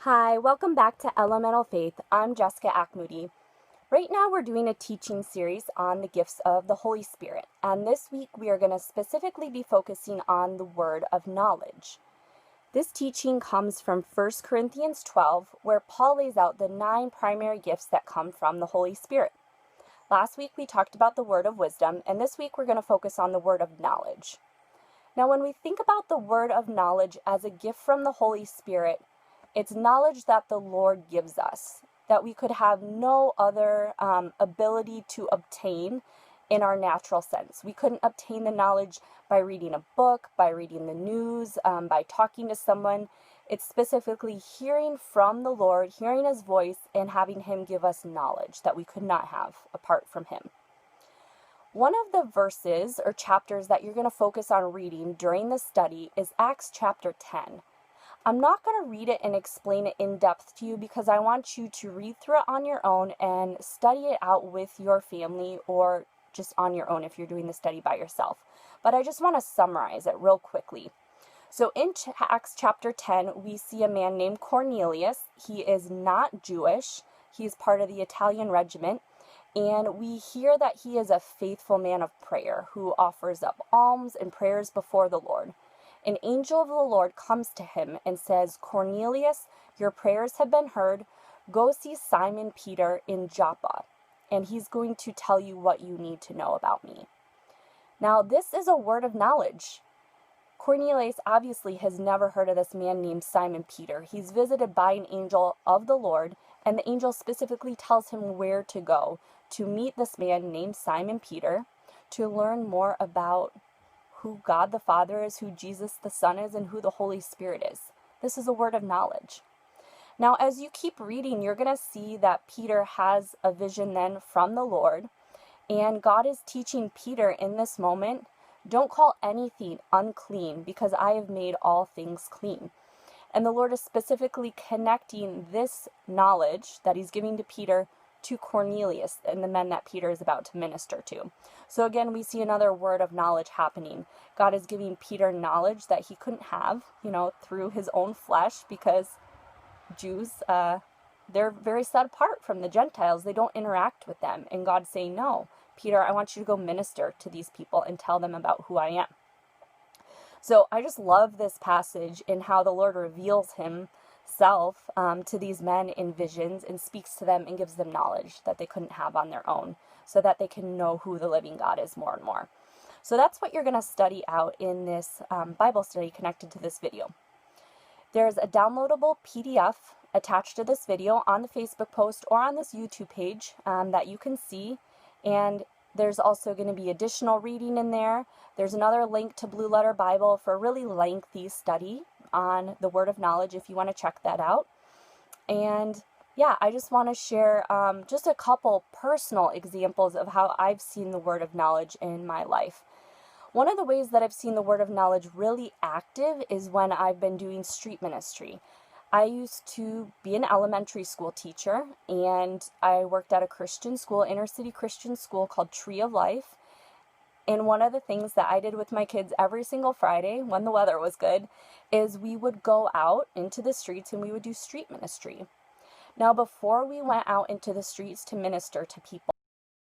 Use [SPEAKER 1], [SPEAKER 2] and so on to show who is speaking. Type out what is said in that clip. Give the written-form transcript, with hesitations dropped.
[SPEAKER 1] Hi, welcome back to Elemental Faith. I'm Jessica Akmoody. Right now we're doing a teaching series on the gifts of the Holy Spirit, and this week we are going to specifically be focusing on the word of knowledge. This teaching comes from 1 Corinthians 12, where Paul lays out the 9 primary gifts that come from the Holy Spirit. Last week we talked about the word of wisdom, and this week we're going to focus on the word of knowledge. Now, when we think about the word of knowledge as a gift from the Holy Spirit, it's knowledge that the Lord gives us, that we could have no other ability to obtain in our natural sense. We couldn't obtain the knowledge by reading a book, by reading the news, by talking to someone. It's specifically hearing from the Lord, hearing His voice, and having Him give us knowledge that we could not have apart from Him. One of the verses or chapters that you're going to focus on reading during this study is Acts chapter 10. I'm not going to read it and explain it in depth to you because I want you to read through it on your own and study it out with your family or just on your own if you're doing the study by yourself. But I just want to summarize it real quickly. So in Acts chapter 10, we see a man named Cornelius. He is not Jewish. He's part of the Italian regiment. And we hear that he is a faithful man of prayer who offers up alms and prayers before the Lord. An angel of the Lord comes to him and says, "Cornelius, your prayers have been heard. Go see Simon Peter in Joppa, and he's going to tell you what you need to know about me." Now, this is a word of knowledge. Cornelius obviously has never heard of this man named Simon Peter. He's visited by an angel of the Lord, and the angel specifically tells him where to go to meet this man named Simon Peter, to learn more about who God the Father is, who Jesus the Son is, and who the Holy Spirit is. This is a word of knowledge. Now, as you keep reading, you're going to see that Peter has a vision then from the Lord, and God is teaching Peter in this moment, don't call anything unclean because I have made all things clean. And the Lord is specifically connecting this knowledge that he's giving to Peter to Cornelius and the men that Peter is about to minister to. So again, we see another word of knowledge happening. God is giving Peter knowledge that he couldn't have, through his own flesh, because Jews, they're very set apart from the Gentiles. They don't interact with them. And God's saying, no, Peter, I want you to go minister to these people and tell them about who I am. So I just love this passage and how the Lord reveals himself to these men in visions and speaks to them and gives them knowledge that they couldn't have on their own, so that they can know who the living God is more and more. So that's what you're going to study out in this Bible study connected to this video. There's a downloadable PDF attached to this video on the Facebook post or on this YouTube page that you can see, and there's also going to be additional reading in there. There's another link to Blue Letter Bible for a really lengthy study on the Word of Knowledge if you want to check that out. And yeah, I just want to share just a couple personal examples of how I've seen the Word of Knowledge in my life. One of the ways that I've seen the Word of Knowledge really active is when I've been doing street ministry. I used to be an elementary school teacher, and I worked at a Christian school, inner city Christian school called Tree of Life. And one of the things that I did with my kids every single Friday when the weather was good is we would go out into the streets and we would do street ministry. Now, before we went out into the streets to minister to people,